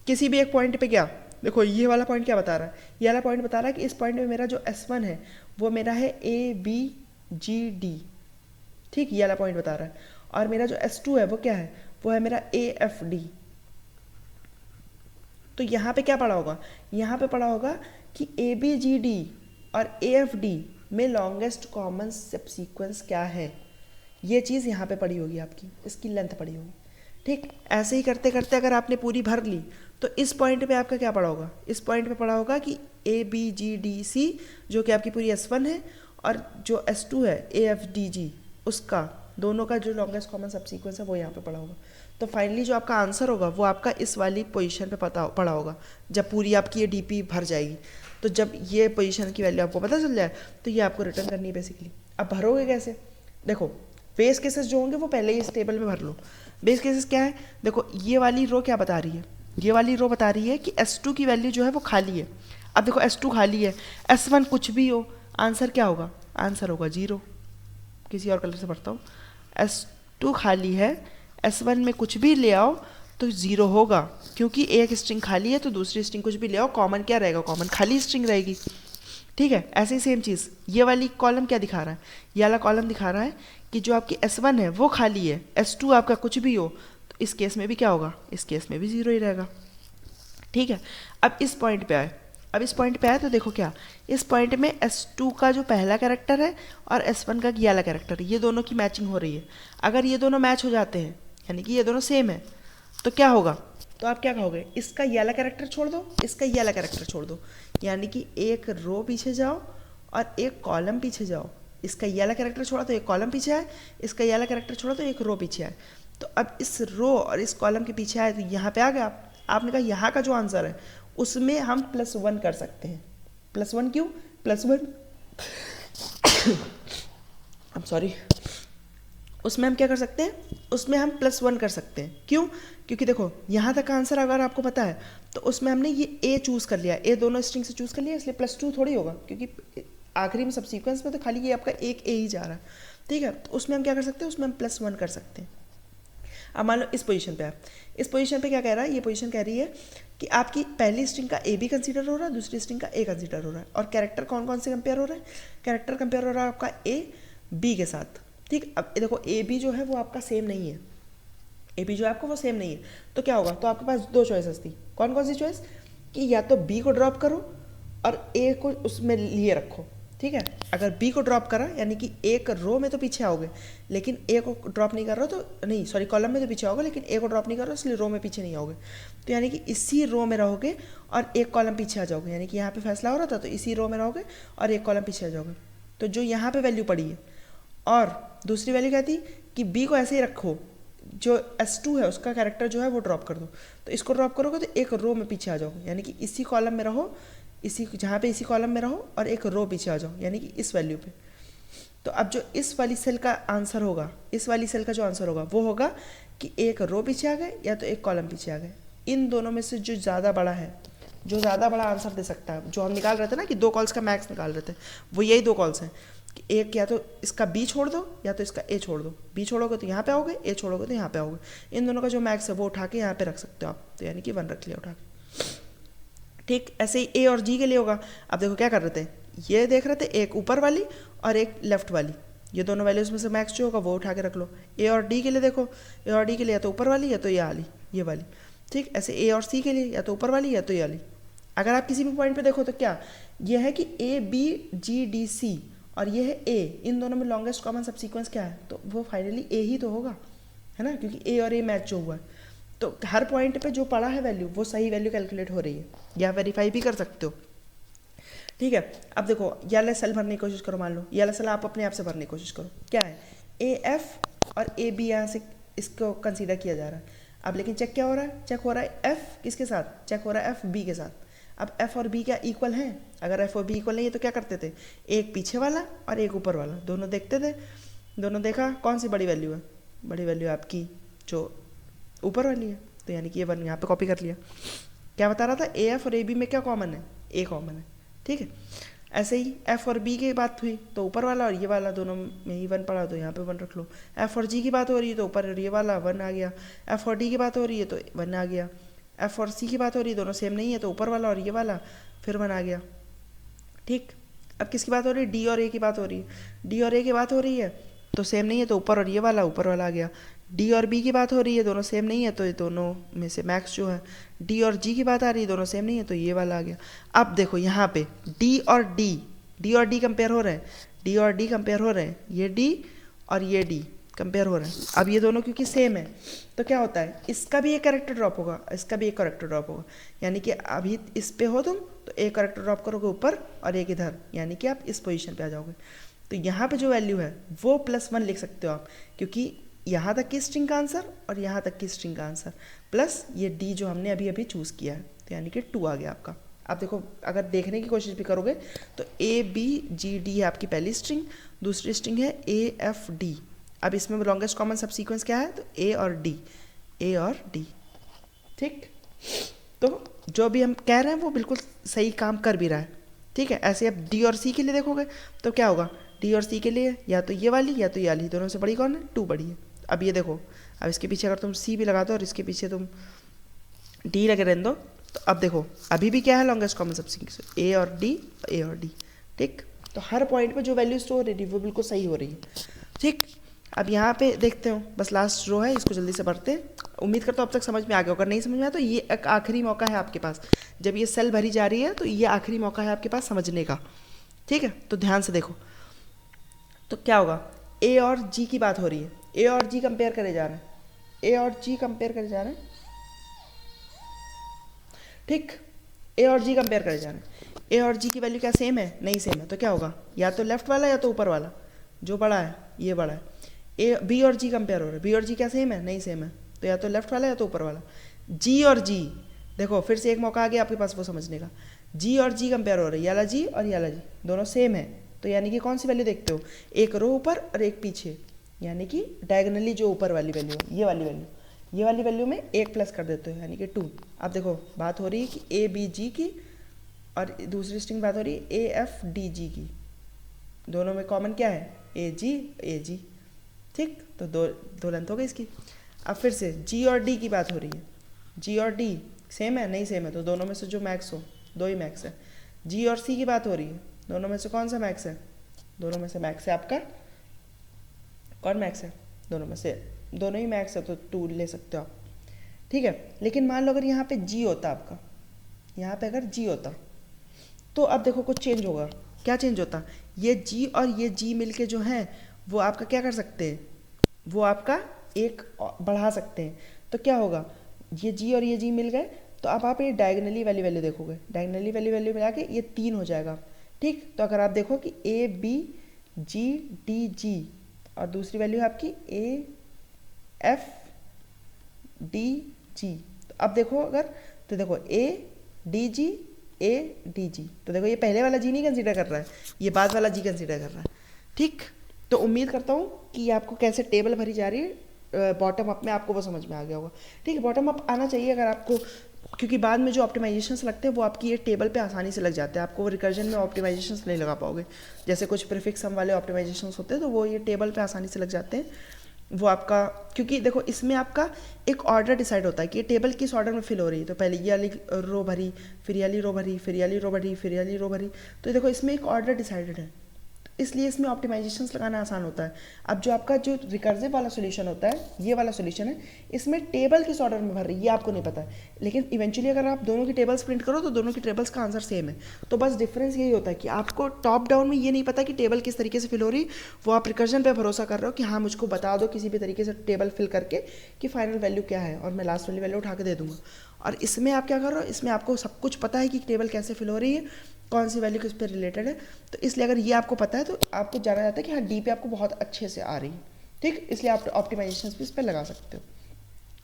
किसी भी एक पॉइंट पे क्या, देखो ये वाला पॉइंट क्या बता रहा है, ये वाला पॉइंट बता रहा है कि इस पॉइंट में मेरा जो S1 है वो मेरा है ABGD। ठीक, ये वाला पॉइंट बता रहा है, और मेरा जो S2 है वो क्या है, वो है मेरा AFD। तो यहाँ पे क्या पढ़ा होगा, यहाँ पे पढ़ा होगा कि ABGD और AFD में लॉन्गेस्ट कॉमन सबसीक्वेंस क्या है, ये चीज़ यहाँ पे पढ़ी होगी आपकी, इसकी लेंथ पढ़ी होगी। ठीक, ऐसे ही करते करते अगर आपने पूरी भर ली तो इस पॉइंट पे आपका क्या पढ़ा होगा, इस पॉइंट पे पढ़ा होगा कि ABGDC जो कि आपकी पूरी S1 है और जो S2 है AFDG, उसका दोनों का जो लॉन्गेस्ट कॉमन सबसीक्वेंस है वो यहाँ पे पढ़ा होगा। तो फाइनली जो आपका आंसर होगा वो आपका इस वाली पोजीशन पे पढ़ा होगा जब पूरी आपकी ये DP भर जाएगी। तो जब ये पोजीशन की वैल्यू आपको पता चल जाए तो ये आपको रिटर्न करनी है बेसिकली। अब भरोगे कैसे, देखो बेस केसेस जो होंगे वो पहले ही इस टेबल में भर लो। बेस केसेस क्या है, देखो ये वाली रो क्या बता रही है, ये वाली रो बता रही है कि S2 की वैल्यू जो है वो खाली है। अब देखो S2 खाली है, S1 कुछ भी हो, आंसर क्या होगा, आंसर होगा 0। किसी और कलर से पढ़ता हूँ, S2 खाली है, S1 में कुछ भी ले आओ तो 0 होगा, क्योंकि एक स्ट्रिंग खाली है तो दूसरी स्ट्रिंग कुछ भी ले आओ, कॉमन क्या रहेगा, कॉमन खाली स्ट्रिंग रहेगी। ठीक है, ऐसे ही सेम चीज़ ये वाली कॉलम क्या दिखा रहा है, ये वाला कॉलम दिखा रहा है कि जो आपकी S1 है वो खाली है, S2 आपका कुछ भी हो तो इस केस में भी क्या होगा, इस केस में भी 0 ही रहेगा। ठीक है, अब इस पॉइंट पे आए, अब इस पॉइंट पे आए तो देखो क्या, इस पॉइंट में S2 का जो पहला कैरेक्टर है और S1 का ये वाला कैरेक्टर, ये दोनों की मैचिंग हो रही है। अगर ये दोनों मैच हो जाते हैं यानी कि ये दोनों सेम है तो क्या होगा, तो आप क्या कहोगे, इसका ये वाला कैरेक्टर छोड़ दो, इसका ये वाला कैरेक्टर छोड़ दो, यानी कि एक रो पीछे जाओ और एक कॉलम पीछे जाओ। इसका ये वाला कैरेक्टर छोड़ा तो एक कॉलम पीछे आए, इसका ये वाला कैरेक्टर छोड़ा तो एक रो पीछे आए। तो अब इस रो और इस कॉलम के पीछे आए तो यहाँ पे आ गया आपने कहा यहाँ का जो आंसर है उसमें हम +1 कर सकते हैं। +1 क्यों, +1 I'm सॉरी, उसमें हम क्या कर सकते हैं, उसमें हम +1 कर सकते हैं। क्यों, क्योंकि देखो यहाँ तक का आंसर अगर आपको पता है तो उसमें हमने ये A चूज़ कर लिया, A दोनों स्ट्रिंग से चूज़ कर लिया, इसलिए +2 थोड़ी होगा, क्योंकि आखिरी में सबसीक्वेंस में तो खाली ये आपका एक A ही जा रहा है। ठीक है, तो उसमें हम क्या कर सकते हैं, उसमें हम +1 कर सकते हैं। अब मान लो इस पोजीशन पे, आप इस पोजीशन पे क्या कह रहा है, ये पोजीशन कह रही है कि आपकी पहली स्ट्रिंग का A भी कंसीडर हो रहा है, दूसरी स्ट्रिंग का A कंसीडर हो रहा है, और कैरेक्टर कौन कौन से कंपेयर हो रहा है, कैरेक्टर कंपेयर हो रहा है आपका A B के साथ। ठीक, अब देखो A B जो है वो आपका सेम नहीं है, A B जो है आपका वो सेम नहीं है, तो क्या होगा, तो आपके पास दो चॉइसेस थी, कौन कौन सी चॉइस, कि या तो B को ड्रॉप करो और A को उसमें लिए रखो। ठीक है, अगर B को ड्रॉप करा यानी कि एक रो में तो पीछे आओगे लेकिन A को ड्रॉप नहीं कर रहे हो तो नहीं, सॉरी कॉलम में तो पीछे आओगे लेकिन A को ड्रॉप नहीं कर रहे हो इसलिए रो में पीछे नहीं आओगे, तो यानी कि इसी रो में रहोगे और एक कॉलम पीछे आ जाओगे, यानी कि यहाँ पे फैसला हो रहा था तो इसी रो में रहोगे और एक कॉलम पीछे आ जाओगे। तो जो यहाँ पे वैल्यू पड़ी है और दूसरी वैल्यू क्या थी कि B को ऐसे ही रखो, जो S2 है उसका कैरेक्टर जो है वो ड्रॉप कर दो, तो इसको ड्रॉप करोगे तो एक रो में पीछे आ जाओगे, यानी कि इसी कॉलम में रहो, इसी जहाँ पे इसी कॉलम में रहो और एक रो पीछे आ जाओ, यानी कि इस वैल्यू पे। तो अब जो इस वाली सेल का आंसर होगा, इस वाली सेल का जो आंसर होगा वो होगा कि एक रो पीछे आ गए या तो एक कॉलम पीछे आ गए। इन दोनों में से जो ज़्यादा बड़ा है, जो ज़्यादा बड़ा आंसर दे सकता है, जो हम निकाल रहे थे ना कि 2 कॉल्स का मैक्स निकाल रहे थे, वो यही 2 कॉल्स हैं कि एक या तो इसका B छोड़ दो या तो इसका A छोड़ दो। B छोड़ोगे तो यहाँ पे आओगे, A छोड़ोगे तो यहाँ पे आओगे। इन दोनों का जो मैक्स है वो उठा के यहाँ पे रख सकते हो आप, तो यानी कि 1 रख लिया उठा के। ठीक, ऐसे ही A और G के लिए होगा। अब देखो क्या कर रहे थे, ये देख रहे थे एक ऊपर वाली और एक लेफ्ट वाली, ये दोनों वैल्यूज में से मैक्स जो होगा वो उठा के रख लो। A और D के लिए देखो, A और D के लिए या तो ऊपर वाली या तो ये वाली। ठीक, ऐसे A और C के लिए या तो ऊपर वाली या तो ये वाली। अगर आप किसी भी पॉइंट पे देखो तो क्या ये है कि ABGDC और ये है A, इन दोनों में लॉन्गेस्ट कॉमन सबसीक्वेंस क्या है, तो वो फाइनली A ही तो होगा, है ना, क्योंकि A और A मैच जो हुआ है। तो हर पॉइंट पे जो पड़ा है वैल्यू वो सही वैल्यू कैलकुलेट हो रही है, या वेरीफाई भी कर सकते हो। ठीक है, अब देखो ये वाला सेल भरने की कोशिश करो, मान लो ये वाला सेल आप अपने आप से भरने की कोशिश करो, क्या है AF और AB यहाँ से इसको कंसीडर किया जा रहा है। अब लेकिन चेक क्या हो रहा है, चेक हो रहा है F किसके साथ, चेक हो रहा है F B के साथ। अब F और B क्या इक्वल हैं, अगर F और B इक्वल नहीं है तो क्या करते थे, एक पीछे वाला और एक ऊपर वाला दोनों देखते थे, दोनों देखा कौन सी बड़ी वैल्यू है, बड़ी वैल्यू आपकी जो ऊपर वाली है, तो यानी कि ये 1 यहाँ पे कॉपी कर लिया। क्या बता रहा था, AF और AB में क्या कॉमन है, A कॉमन है। ठीक है, ऐसे ही F और B की बात हुई तो ऊपर वाला और ये वाला दोनों में ही 1 पड़ा, तो यहाँ पे 1 रख लो। F और G की बात हो रही है तो ऊपर और ये वाला 1 आ गया, F और D की बात हो रही है तो 1 आ गया, F और C की बात हो रही है दोनों सेम नहीं है तो ऊपर वाला और ये वाला फिर 1 आ गया। ठीक, अब किसकी बात हो रही है, D और A की बात हो रही है, D और A की बात हो रही है तो सेम नहीं है तो ऊपर और ये वाला ऊपर वाला आ गया। डी और बी की बात हो रही है, दोनों सेम नहीं है, तो ये दोनों में से मैक्स जो है। डी और जी की बात आ रही है, दोनों सेम नहीं है, तो ये वाला आ गया। अब देखो यहाँ पे डी और डी कंपेयर हो रहे हैं, डी और डी कंपेयर हो रहे हैं, ये डी और ये डी कंपेयर हो रहे हैं। अब ये दोनों क्योंकि सेम है तो क्या होता है, इसका भी एक कैरेक्टर ड्रॉप होगा, इसका भी एक कैरेक्टर ड्रॉप होगा। यानी कि अभी इस पे हो तुम तो एक कैरेक्टर ड्रॉप करोगे ऊपर और एक इधर, यानी कि आप इस पोजीशन पे आ जाओगे। तो यहाँ पे जो वैल्यू है वो +1 लिख सकते हो आप, क्योंकि यहाँ तक की स्ट्रिंग का आंसर और यहाँ तक की स्ट्रिंग का आंसर प्लस ये डी जो हमने अभी अभी चूज़ किया है, तो यानी कि 2 आ गया आपका। आप देखो अगर देखने की कोशिश भी करोगे तो ABGD है आपकी पहली स्ट्रिंग, दूसरी स्ट्रिंग है AFD। अब इसमें लॉन्गेस्ट कॉमन सब सीक्वेंस क्या है, तो A और D। ठीक, तो जो भी हम कह रहे हैं वो बिल्कुल सही काम कर भी रहा है। ठीक है, ऐसे अब D और C के लिए देखोगे तो क्या होगा, D और C के लिए या तो ये वाली या तो ये वाली, दोनों से बड़ी कौन है, 2 बड़ी है। अब ये देखो, अब इसके पीछे अगर तुम C भी लगा दो और इसके पीछे तुम D लगे रहने दो, तो अब देखो अभी भी क्या है longest common sub sequence, A और D। ठीक, तो हर पॉइंट पे जो वैल्यू स्टोर हो रही है वो बिल्कुल सही हो रही है। ठीक, अब यहाँ पे देखते हो, बस लास्ट रो है, इसको जल्दी से भरते हैं। उम्मीद करता हूँ अब तक समझ में आ गया, अगर नहीं समझ में आया तो ये एक आखिरी मौका है आपके पास, जब ये सेल भरी जा रही है तो ये आखिरी मौका है आपके पास समझने का। ठीक है, तो ध्यान से देखो, तो क्या होगा, ए और जी की बात हो रही है, ए और जी कंपेयर करे जा रहे हैं, ए और जी कंपेयर करे जा रहे हैं। ठीक, ए और जी कंपेयर करे जा रहे हैं, ए और जी की वैल्यू क्या सेम है, नहीं सेम है, तो क्या होगा, या तो लेफ्ट वाला या तो ऊपर वाला, जो बड़ा है ये बड़ा है। ए बी और जी कंपेयर हो रहा है, बी और जी क्या सेम है, नहीं सेम है, तो या तो लेफ्ट वाला या तो ऊपर वाला। जी और जी, देखो फिर से एक मौका आ गया आपके पास वो समझने का, जी और जी कंपेयर हो रही है, याला जी और याला जी दोनों सेम है, तो यानी कि कौन सी वैल्यू देखते हो, एक रो ऊपर और एक पीछे, यानी कि डायगनली जो ऊपर वाली वैल्यू है, ये वाली वैल्यू में एक प्लस कर देते हो, यानी कि 2। अब देखो बात हो रही है कि ए बी जी की, और दूसरी स्ट्रिंग बात हो रही है ए एफ डी जी की, दोनों में कॉमन क्या है, ए जी। ठीक, तो दो लेंथ हो गई इसकी। अब फिर से जी और डी की बात हो रही है, जी और डी सेम है, नहीं सेम है, तो दोनों में से जो मैक्स हो, 2 ही मैक्स है। जी और सी की बात हो रही है, दोनों में से कौन सा मैक्स है, दोनों में से मैक्स है आपका, कौन मैक्स है, दोनों में से दोनों ही मैक्स है, तो 2 ले सकते हो आप। ठीक है, लेकिन मान लो अगर यहाँ पे जी होता आपका, यहाँ पे अगर जी होता तो अब देखो कुछ चेंज होगा, क्या चेंज होता, ये जी और ये जी मिलके जो है वो आपका क्या कर सकते हैं, वो आपका एक बढ़ा सकते हैं, तो क्या होगा, ये जी और ये जी मिल गए, तो अब आप ये डायगनली वाली वैल्यू देखोगे, डायगनली वाली वैल्यू मिला के ये 3 हो जाएगा। ठीक, तो अगर आप देखो कि A B G D G और दूसरी वैल्यू है आपकी ए एफ डी जी, तो अब देखो अगर, तो देखो ए डी जी, तो देखो ये पहले वाला जी नहीं कंसीडर कर रहा है, ये बाद वाला जी कंसीडर कर रहा है। ठीक, तो उम्मीद करता हूँ कि आपको कैसे टेबल भरी जा रही है बॉटम अप में, आपको वो समझ में आ गया होगा। ठीक है, बॉटम अप आना चाहिए अगर आपको, क्योंकि बाद में जो ऑप्टिमाइजेशंस लगते हैं वो आपकी ये टेबल पे आसानी से लग जाते हैं, आपको वो रिकर्जन में ऑप्टिमाइजेशंस नहीं लगा पाओगे, जैसे कुछ प्रीफिक्स सम वाले ऑप्टिमाइजेशंस होते हैं तो वो ये टेबल पे आसानी से लग जाते हैं। वो आपका, क्योंकि देखो इसमें आपका एक ऑर्डर डिसाइड होता है कि ये टेबल किस ऑर्डर में फिल हो रही है, तो पहले ये वाली रो भरी, फिर ये वाली रो भरी, फिर ये वाली रो भरी, फिर ये वाली रो भरी, तो देखो इसमें एक ऑर्डर डिसाइडेड है, इसलिए इसमें ऑप्टिमाइजेशंस लगाना आसान होता है। अब जो आपका जो रिकर्सिव वाला सॉल्यूशन होता है, ये वाला सॉल्यूशन है, इसमें टेबल किस ऑर्डर में भर रही है ये आपको नहीं पता है, लेकिन इवेंचुअली अगर आप दोनों की टेबल्स प्रिंट करो तो दोनों की टेबल्स का आंसर सेम है। तो बस डिफरेंस यही होता है कि आपको टॉप डाउन में ये नहीं पता कि टेबल किस तरीके से फिल हो रही, वो आप रिकर्जन पर भरोसा कर रहे हो कि हाँ मुझको बता दो किसी भी तरीके से टेबल फिल करके कि फाइनल वैल्यू क्या है और मैं लास्ट वाली वैल्यू उठा के दे दूँगा। और इसमें आप क्या कर रहे हो, इसमें आपको सब कुछ पता है कि टेबल कैसे फिल हो रही है, कौन सी वैल्यू किस पे रिलेटेड है, तो इसलिए अगर ये आपको पता है तो आपको जाना जाता है कि हाँ डी पे आपको बहुत अच्छे से आ रही है। ठीक, इसलिए आप ऑप्टिमाइजेशन भी इस पर लगा सकते हो।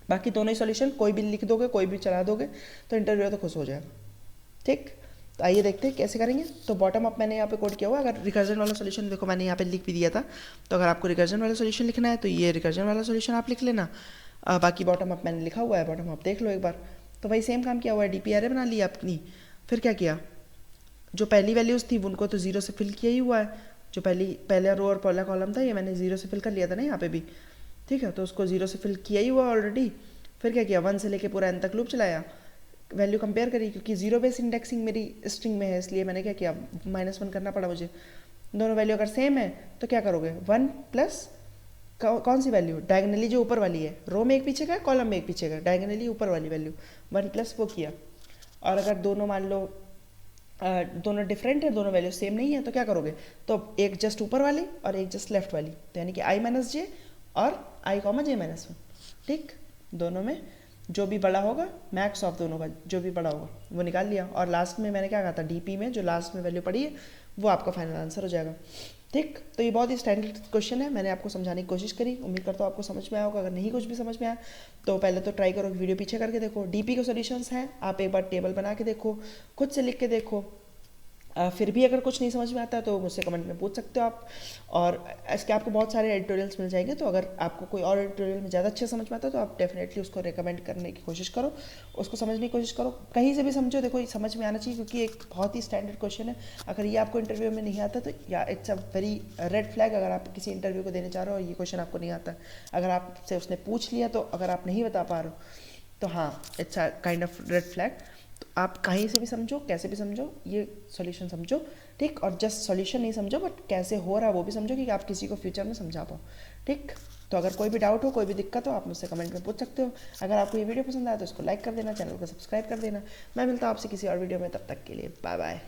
बाकी दोनों ही सॉल्यूशन कोई भी लिख दोगे, कोई भी चला दोगे तो इंटरव्यू तो खुश हो जाएगा। ठीक, तो आइए देखते हैं कैसे करेंगे। तो बॉटम अप मैंने यहाँ पे कोड किया हुआ, अगर रिकर्जन वाला सॉल्यूशन देखो मैंने यहाँ पे लिख भी दिया था, तो अगर आपको रिकर्जन वाला सॉल्यूशन लिखना है तो ये रिकर्जन वाला सॉल्यूशन आप लिख लेना, बाकी बॉटम अप मैंने लिखा हुआ है, बॉटम अप देख लो एक बार। तो वही सेम काम किया हुआ है, डी पी आर बना लिया अपनी, फिर क्या किया, जो पहली वैल्यूज़ थी उनको तो 0 से फिल किया ही हुआ है, जो पहला रो और पहला कॉलम था ये मैंने 0 से फिल कर लिया था ना यहाँ पे भी। ठीक है, तो उसको 0 से फिल किया ही हुआ ऑलरेडी। फिर क्या किया, 1 से लेके पूरा n तक लूप चलाया, वैल्यू कंपेयर करी, क्योंकि 0 बेस इंडेक्सिंग मेरी स्ट्रिंग में है इसलिए मैंने क्या किया, -1 करना पड़ा मुझे। दोनों वैल्यू अगर सेम है तो क्या करोगे, 1 प्लस कौन सी वैल्यू, डायगनली जो ऊपर वाली है, रो में एक पीछे का है, कॉलम में एक पीछे का, डायगनली ऊपर वाली वैल्यू 1 प्लस वो किया। और अगर दोनों मान लो दोनों डिफरेंट है, दोनों वैल्यू सेम नहीं है, तो क्या करोगे, तो एक जस्ट ऊपर वाली और एक जस्ट लेफ्ट वाली, तो यानी कि आई माइनस जे और आई कॉमा जे माइनस 1, ठीक। दोनों में जो भी बड़ा होगा, मैक्स ऑफ दोनों का जो भी बड़ा होगा वो निकाल लिया, और लास्ट में मैंने क्या कहा था, डीपी में जो लास्ट में वैल्यू पड़ी है वो आपका फाइनल आंसर हो जाएगा, ठीक। तो ये बहुत ही स्टैंडर्ड क्वेश्चन है, मैंने आपको समझाने की कोशिश करी, उम्मीद करता हूँ आपको समझ में आया होगा। अगर नहीं कुछ भी समझ में आया तो पहले तो ट्राई करो, वीडियो पीछे करके देखो, डीपी के सॉल्यूशंस हैं, आप एक बार टेबल बना के देखो, खुद से लिख के देखो। फिर भी अगर कुछ नहीं समझ में आता है तो मुझसे कमेंट में पूछ सकते हो आप, और इसके आपको बहुत सारे एडिटोरियल्स मिल जाएंगे, तो अगर आपको कोई और एडिटोरियल में ज़्यादा अच्छे समझ में आता है तो आप डेफिनेटली उसको रिकमेंड करने की कोशिश करो, उसको समझने की कोशिश करो, कहीं से भी समझो, देखो ये समझ में आना चाहिए, क्योंकि एक बहुत ही स्टैंडर्ड क्वेश्चन है। अगर ये आपको इंटरव्यू में नहीं आता तो या it's a very red flag, अगर आप किसी इंटरव्यू को देने चाह रहे हो और ये क्वेश्चन आपको नहीं आता, अगर आपसे उसने पूछ लिया तो अगर आप नहीं बता पा रहे हो तो हाँ, it's a kind of red flag. तो आप कहीं से भी समझो, कैसे भी समझो, ये सॉल्यूशन समझो, ठीक। और जस्ट सॉल्यूशन नहीं समझो, बट कैसे हो रहा है वो भी समझो, कि आप किसी को फ्यूचर में समझा पाओ, ठीक। तो अगर कोई भी डाउट हो, कोई भी दिक्कत हो, आप मुझसे कमेंट में पूछ सकते हो। अगर आपको ये वीडियो पसंद आया तो इसको लाइक कर देना, चैनल को सब्सक्राइब कर देना। मैं मिलता हूँ आपसे किसी और वीडियो में, तब तक के लिए बाय बाय।